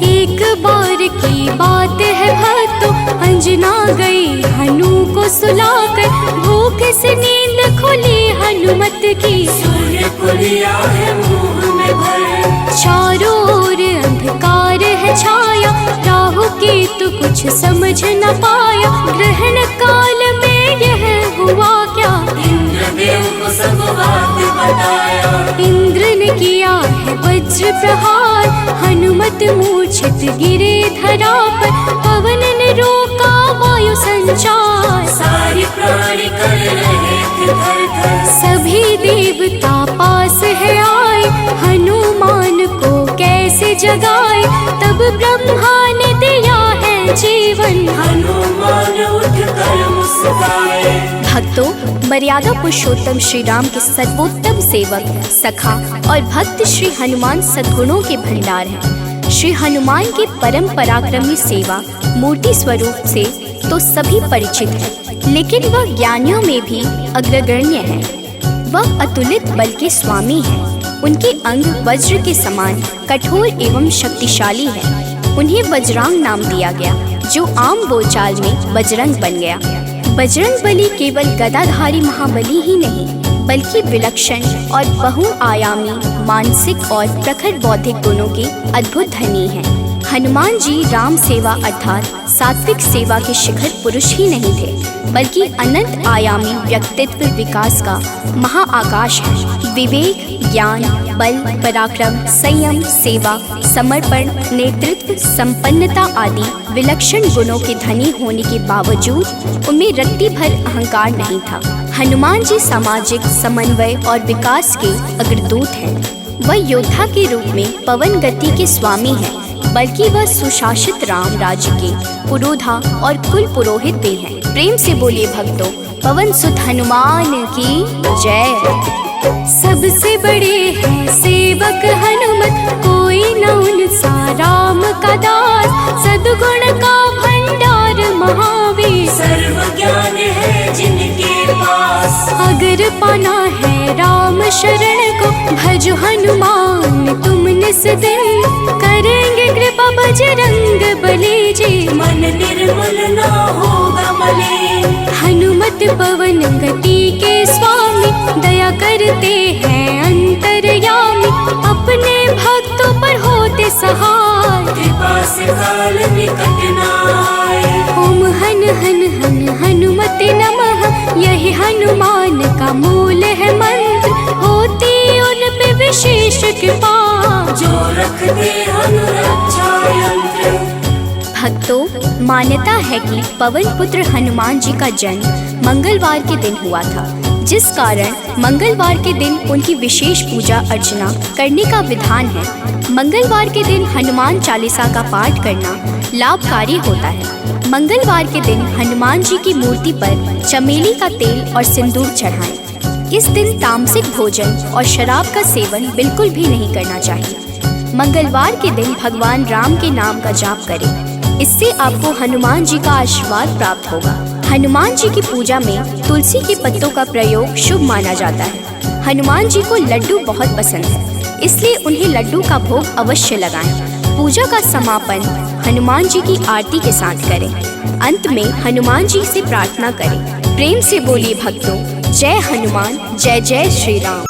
एक बार की बात है भक्तों, अंजना गई हनु को सुलाकर। भूख से नींद खुली हनुमत की, सूर्य को लिया है मुंह में भर। चारों ओर अंधकार है छाया, राहु केतु कुछ समझ न पाया। ग्रहण काल में यह हुआ क्या, इंद्रदेव को सब बात बताया। इंद्र ने किया है वज्र प्रहार, हनुमत मूर्छित गिरे धरा पर। पवन ने रोका वायु संचार, सारी प्राणी कर रहे थे थर-थर। सभी देवता पास है आए, हनुमान को कैसे जगाए। तब ब्रह्मा ने दिया है जीवन, हनुमान उठकर मुस्काए। भक्तों, मर्यादा पुरुषोत्तम श्री राम के सर्वोत्तम सेवक, सखा और भक्त श्री हनुमान सद्गुणों के भंडार हैं। श्री हनुमान की परम पराक्रमी सेवा मूर्ति स्वरूप से तो सभी परिचित हैं, लेकिन वह ज्ञानियों में भी अग्रगण्य है। वह अतुलित बल के स्वामी हैं। उनके अंग वज्र के समान कठोर एवं शक्तिशाली है। उन्हें वज्रांग नाम दिया गया, जो आम बोलचाल में बजरंग बन गया। बजरंग बली केवल गदाधारी महाबली ही नहीं, बल्कि विलक्षण और बहुआयामी मानसिक और प्रखर बौद्धिक गुणों के अद्भुत धनी हैं। हनुमान जी राम सेवा अर्थात सात्विक सेवा के शिखर पुरुष ही नहीं थे, बल्कि अनंत आयामी व्यक्तित्व विकास का महाआकाश है। विवेक, ज्ञान, बल, पराक्रम, संयम, सेवा, समर्पण, नेतृत्व, संपन्नता आदि विलक्षण गुणों के धनी होने के बावजूद उनमें रत्ती भर अहंकार नहीं था। हनुमान जी सामाजिक समन्वय और विकास के अग्रदूत हैं। वह योद्धा के रूप में पवन गति के स्वामी हैं, बल्कि वह सुशासित राम राज्य के पुरोधा और कुल पुरोहित भी हैं। प्रेम से बोलिए भक्तों, पवन सुत हनुमान की जय। सबसे बड़े हैं सेवक हनुमत, कोई न उनसा राम का दास। सद्गुण का भंडार महावीर, सर्व ज्ञान है जिनके पास। अगर पाना है राम शरण को, भज हनुमान तुम निस दिन। करेंगे कृपा बजरंग बली जी, मन निर्मल ना होगा मलिन। हनुमत पवन गति के स्वामी, दया करते हैं अंतर्यामी। अपने भक्तों पर होते सहाय, कृपा से काल निकट न आए। ओम हन हन हन हनुमते नमः, यही हनुमान का मूल है मंत्र। होती उन पे विशेष कृपा, जो रखते अनुरक्षा यंत्र। भक्तों, मान्यता है कि पवन पुत्र हनुमान जी का जन्म मंगलवार के दिन हुआ था, जिस कारण मंगलवार के दिन उनकी विशेष पूजा अर्चना करने का विधान है। मंगलवार के दिन हनुमान चालीसा का पाठ करना लाभकारी होता है। मंगलवार के दिन हनुमान जी की मूर्ति पर चमेली का तेल और सिंदूर चढ़ाएं। इस दिन तामसिक भोजन और शराब का सेवन बिल्कुल भी नहीं करना चाहिए। मंगलवार के दिन भगवान राम के नाम का जाप करें, इससे आपको हनुमान जी का आशीर्वाद प्राप्त होगा। हनुमान जी की पूजा में तुलसी के पत्तों का प्रयोग शुभ माना जाता है। हनुमान जी को लड्डू बहुत पसंद है, इसलिए उन्हें लड्डू का भोग अवश्य लगाएं। पूजा का समापन हनुमान जी की आरती के साथ करें। अंत में हनुमान जी से प्रार्थना करें। प्रेम से बोलिए भक्तों, जय हनुमान, जय जय श्री राम।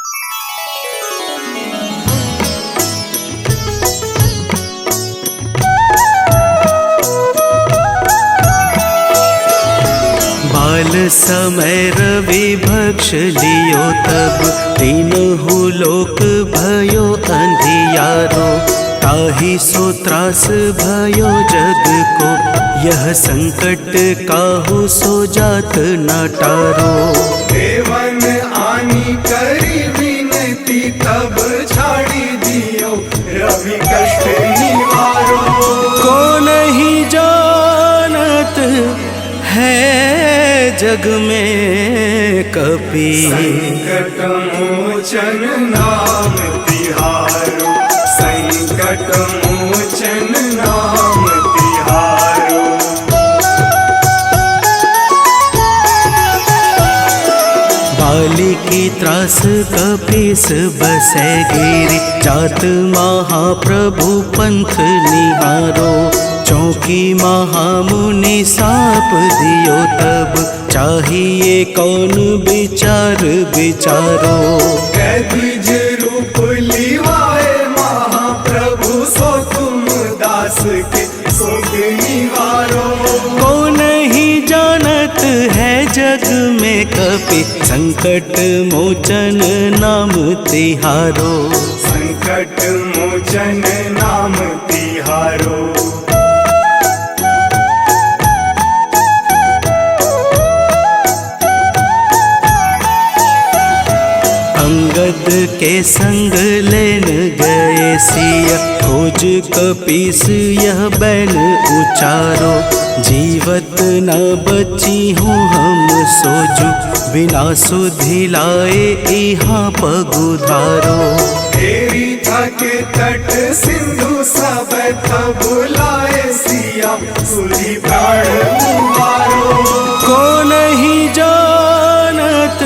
बाल समय रवि भक्ष लियो, तब तीनहु लोक भयो अंधियारो। ताहि सो त्रास भयो जग को, यह संकट काहू सो जात न टारो। देवन आनी करी विनती, तब छाड़ी दियो रवि कष्ट निवारो। को नहीं जानत है जग में कपि, संकट मोचन नाम तिहारो। संकट मोचन नाम तिहारो। बाली की त्रास कपीस बसै गिरि, जात महाप्रभु पंथ निहारो। चौकी महामुनि साप दियो, तब चाहिए कौन विचार विचारो। कैदिज रूप लिवाए महाप्रभु, सो तुम दास के शोक निवारो। को नहीं जानत है जग में कपि, संकट मोचन नाम तिहारो। संकट मोचन नाम तिहारो। अंगद के संग लेन गए सिया, खोज कपीस यह बैन उचारो। जीवत न बची हूँ हम सोजू, बिना सुधि लाए यहाँ पगुधारो। तेरी थके तट सिंधु सब तब लाए सिया, सुधि प्राण उबारो। को नहीं जानत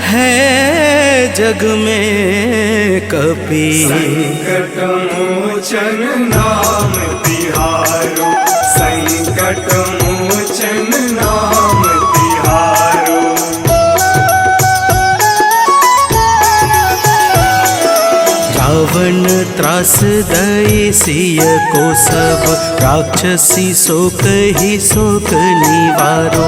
है जग में कपि, संकट मोचन नाम तिहारो। संकट मोचन नाम तिहारो। रावण त्रास दई सिय को सब, राक्षसी शोक ही शोक निवारो।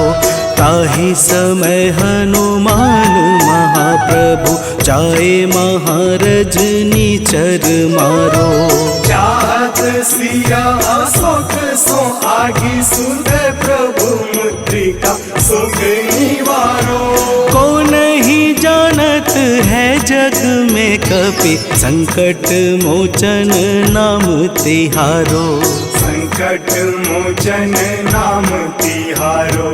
ताहि समय हनुमान महाप्रभु, जाए महारज निचर मारो। चाहत सिया शोक सो आगी, सुध प्रभु मुद्रिका शोक निवारो। को नहीं जानत है जग में कपि, संकट मोचन नाम तिहारो। संकट मोचन नाम तिहारो।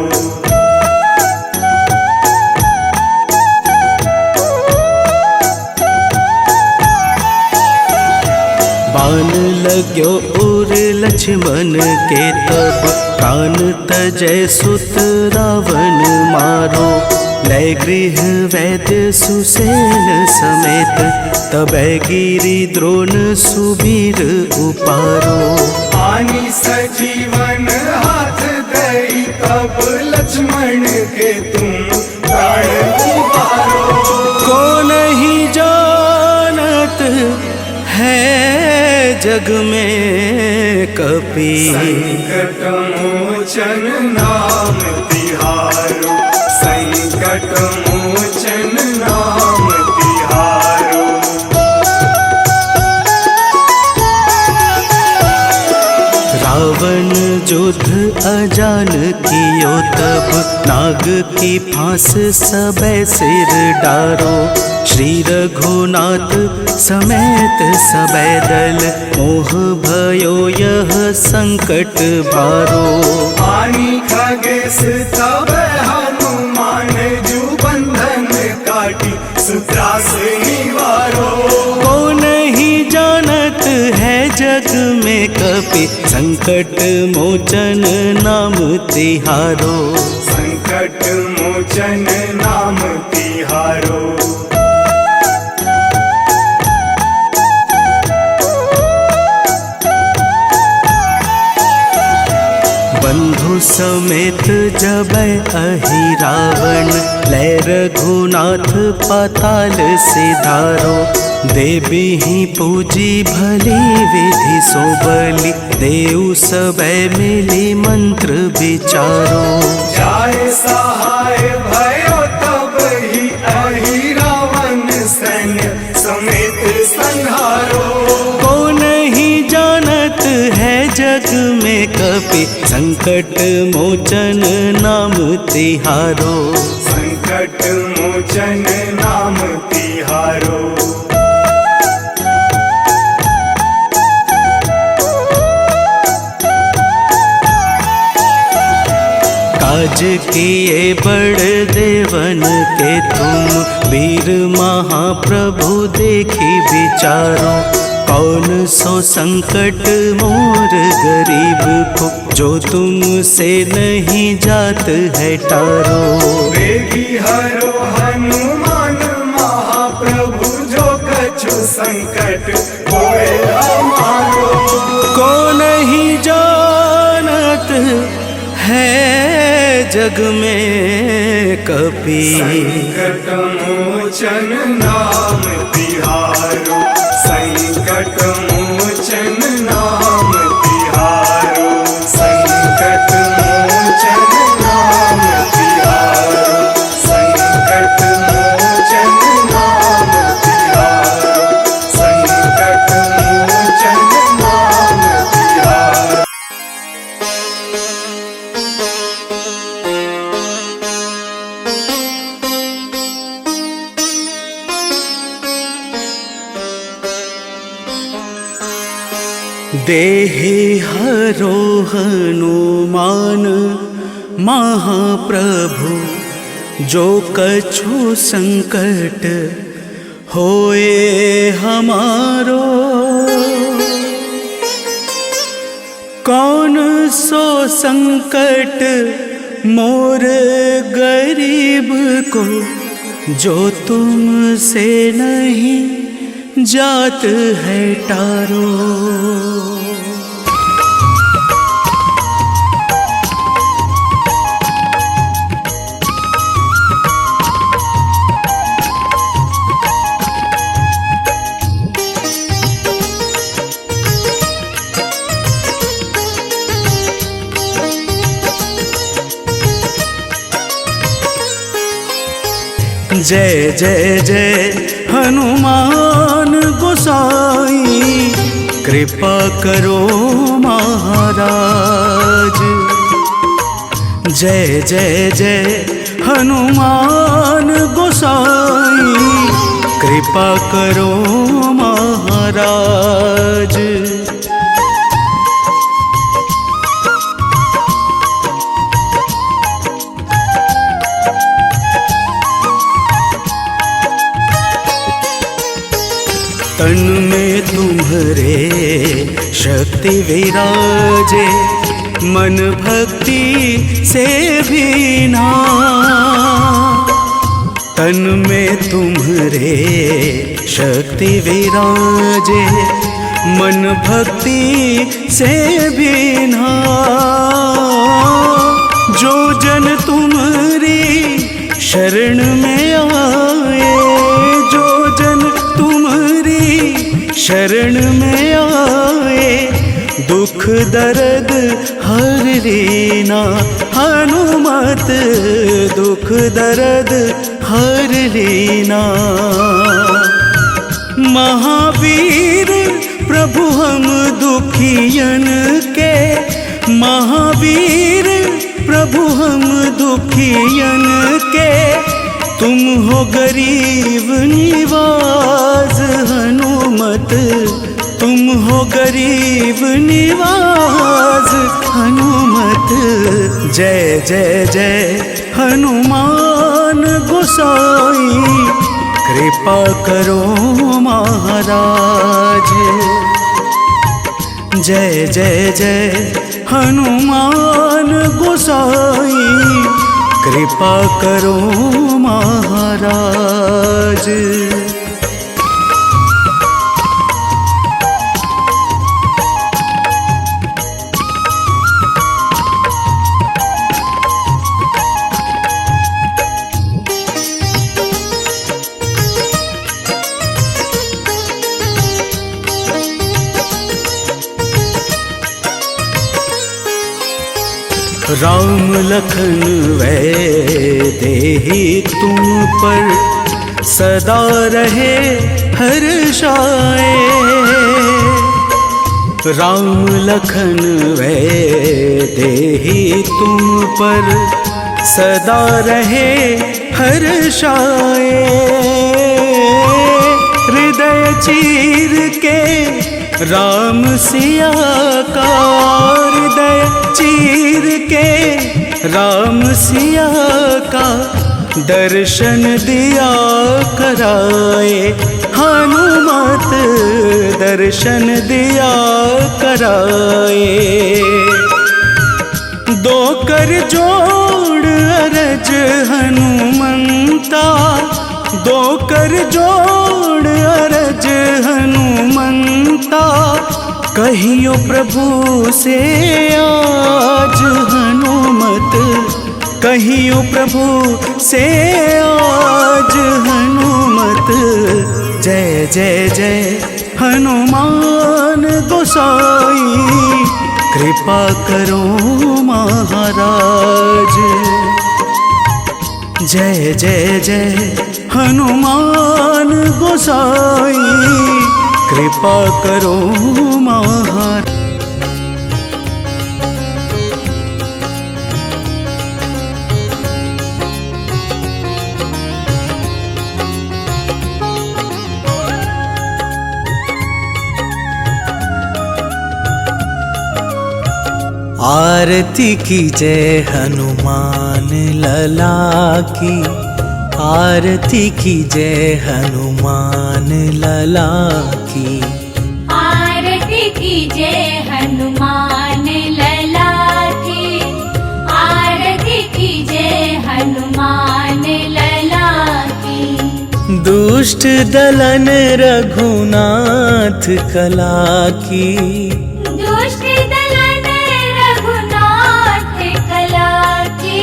बाण लाग्यो उर लक्ष्मण के तब, प्राण तजय सुत रावण मारो। लय गृह वैद्य सुसेन समेत, तबै गिरि द्रोण सुबीर उपारो। आनी सजीवन हाथ दई, तब लक्ष्मण के तुम प्राण उबारो। को नहीं जानत है जग में कपि, संकट मोचन नाम तिहारो। संकट मोचन नाम तिहारो। रावण युद्ध अजान कियो तब, नाग की फांस सबे सिर डारो। श्री रघुनाथ समेत सबे दल, मोह भयो यह संकट भारो। आनी खगेश तब हनुमान, जू बंधन काटी सुत्रास निवारो। को नहीं जानत है जग में कपि, संकट मोचन नाम तिहारो। संकट मोचन नाम तिहारो। बंधु समेत जबै अहि रावण, लय रघुनाथ पाताल सिधारो। देवी ही पूजी भली विधि सो बलि, देव सबे मिली मंत्र विचारो। जाय सहाय भयो तब ही, अहि रावण सैन्य समेत संहारो। को नहीं जानत है जग में कपि, संकट मोचन नाम तिहारो। संकट मोचन नाम तिहारो। काज किए बड़ देवन के तुम, वीर महाप्रभु देखी विचारो। कौन सो संकट मोर गरीब को, जो तुमसे नहीं जात है टारो। वेगी हरो हनुमान महाप्रभु, जो कछु संकट होए हमारो। को नहीं जानत है जग में कपि, संकट मोचन नाम तिहारो। संकट मोचन नाम तिहारो। संकट मोचन नाम तिहारो। संकट मोचन नाम तिहारो। संकट मोचन नाम तिहारो। देहि हरो हनुमान महाप्रभु, जो कछु संकट होए हमारो। कौन सो संकट मोर गरीब को, जो तुमसे नहीं जात है टारो। जय जय जय हनुमान गोसाई, कृपा करो महाराज। जय जय जय हनुमान गोसाई, कृपा करो महाराज। तन में तुम्हारे शक्ति विराजे, मन भक्ति से भीना। तन में तुम्हारे शक्ति विराजे, मन भक्ति से भीना। जो जन तुम्हारी शरण में आए, जो जन तुम्हारी शरण में आए, दुख दर्द हर लेना। हनुमत दुख दर्द हर लेना। महावीर प्रभु हम दुखियन के, महावीर प्रभु हम दुखियन के, तुम हो गरीब निवाज। हनुमत तुम हो गरीब निवाज। हनुमत जय जय जय हनुमान गोसाई, कृपा करो महाराज। जय जय जय हनुमान गोसाई, कृपा करो महाराज। राम लखन वैदेही तुम पर सदा रहे हर्षाए। राम लखन वैदेही तुम पर सदा रहे हर्षाए। हृदय चीर के राम सिया का, हृदय चीर के राम सिया का, दर्शन दिया कराए। हनुमत दर्शन दिया कराए। दो कर जोड़ अरज हनुमंता, दो कर जोड़ अरज हनुमंता, कहियो प्रभु से आज। हनुमत कहियो प्रभु से आज। हनुमत जय जय जय हनुमान गोसाई, कृपा करो महाराज। जय जय जय हनुमान गोसाई, कृपा करो महाराज। आरती की जय हनुमान लला की, आरती की जय हनुमान लला की। आरती की जय हनुमान लला की, आरती की जय हनुमान लला की। दुष्ट दलन रघुनाथ कला की, दुष्ट दलन रघुनाथ कला की।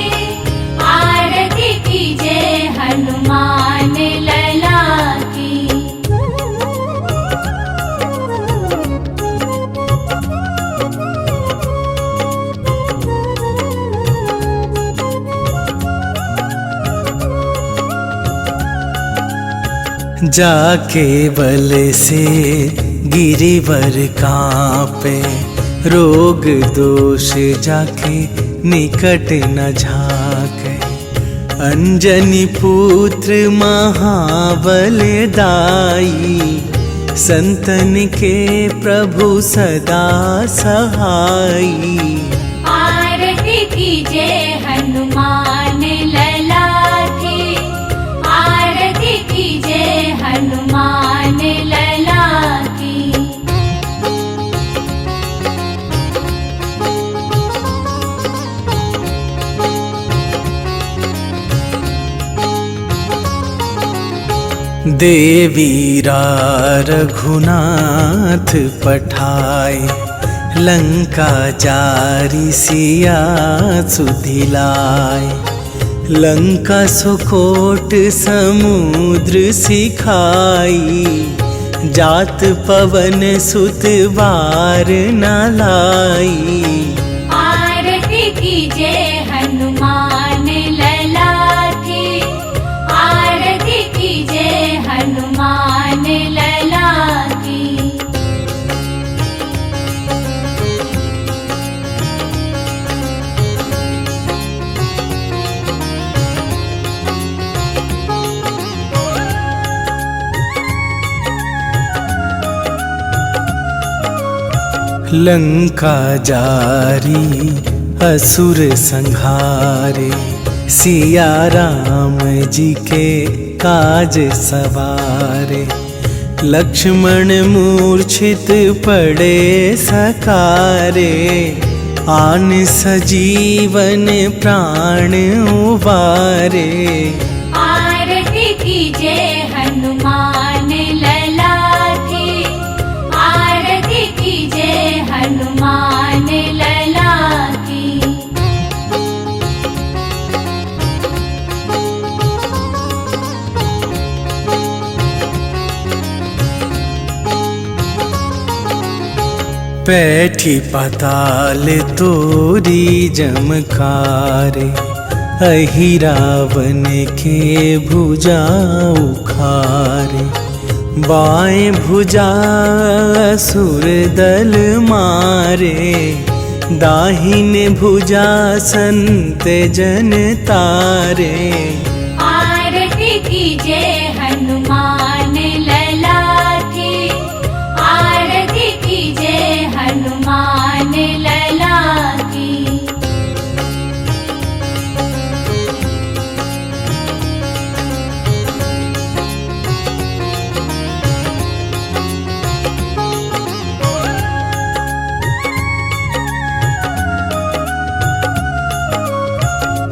आरती की जय हनुमान लला की। जाके बल से गिरिवर कांपे, रोग दोष जाके निकट न झाके। अंजनी पुत्र महाबल दाई, संतन के प्रभु सदा सहाई। आरती कीजे हनुमान लला की, आरती कीजे हनुमान लला की। देवीरा रघुनाथ पठाए, लंका जारी सिया सुधिलाए। लंका सुकोट समुद्र सिखाई, जात पवन सुत बार न लाई। आरती कीजे हनुमान लला की, आरती कीजे हनुमान लला की। लंका जारी असुर संहारे, सिया राम जी के काज सवारे। लक्ष्मण मूर्छित पड़े सकारे, आन सजीवन प्राण उबारे। आरती कीजे हनुमान लला की, आरती कीजे हनुमान लला की। पैठी पाताल तोरी जमकारे, अहि रावण के भुजा उखारे। बाएं भुजा असुर दल मारे, दाहिने भुजा संत जन तारे। आरती कीजे हनुमान लला की, आरती कीजे हनुमान लला की।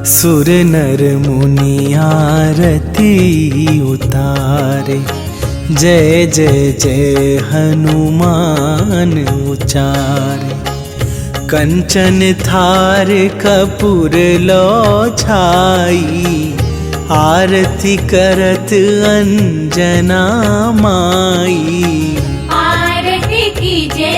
सुर नर मुनि आरती उतारे, जय जय जय हनुमान उचारे। कंचन थार कपूर लो छाई, आरती करत अंजना माई। आरती कीजे